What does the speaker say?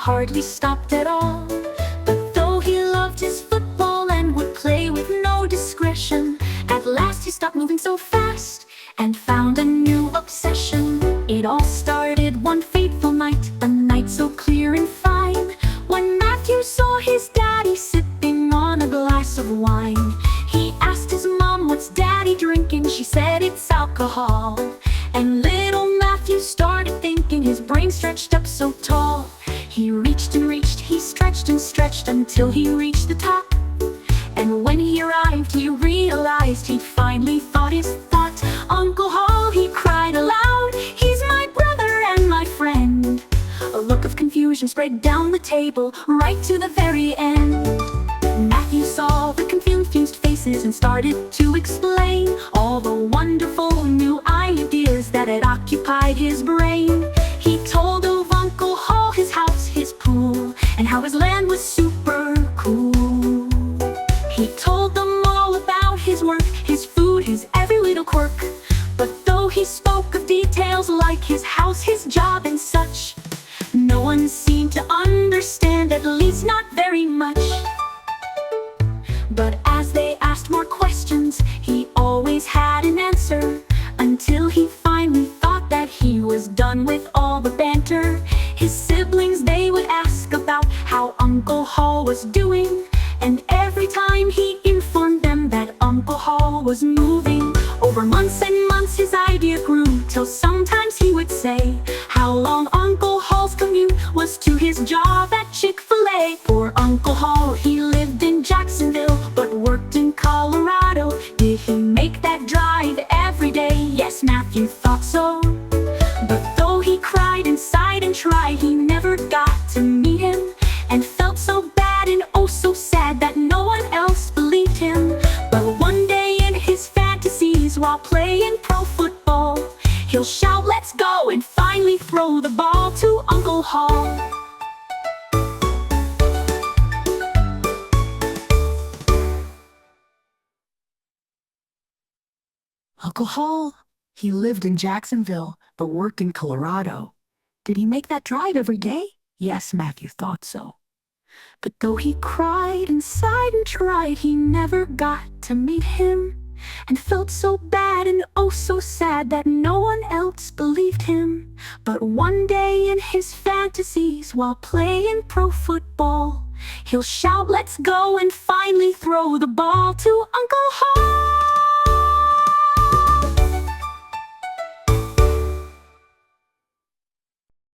hardly stopped at all. But though he loved his football and would play with no discretion, at last he stopped moving so fast and found a new obsession. It all started one fateful night, a night so clear and fine, when Matthew saw his daddy sipping on a glass of wine. He asked his mom, "What's daddy drinking?" She said, "It's alcohol." And little Matthew started thinking, his brain stretched up so tall. He reached and reached, he stretched and stretched until he reached the top. And when he arrived, he realized he'd finally thought his thought. "Uncle Hall," he cried aloud, "he's my brother and my friend." A look of confusion spread down the table, right to the very end. Matthew saw the confused faces and started to explain all the wonderful new ideas that had occupied his brain. He told of Uncle Hall, his house, his pool, and how his land was super cool. He told them all about his work, his food, his every little quirk. But though he spoke of details like his house, his job, and such, no one seemed to understand, at least not very much. But as they asked more questions, he always had an answer, until he finally thought that he was done with all the banter. His siblings, they would ask about how Uncle Hall was doing, and every time he informed them that Uncle Hall was moving. Over months and months his idea grew, till sometimes he would say how long Uncle Hall's commute was to his job at Chick-fil-A. For Uncle Hall, he lived in Jacksonville, but worked in Colorado. Did he make that drive every day? Yes, Matthew thought so. But though he cried inside and tried, he never got to meet him, and felt so bad and oh so sad that no one else believed him. But one day in his fantasies, while playing pro football, he'll shout, "Let's go!" and finally throw the ball to Uncle Hall. Uncle Hall, he lived in Jacksonville, but worked in Colorado. Did he make that drive every day? Yes, Matthew thought so. But though he cried inside and tried, he never got to meet him, and felt so bad and oh so sad that no one else believed him. But one day in his fantasies, while playing pro football, he'll shout, "Let's go!" and finally throw the ball to Uncle Hall.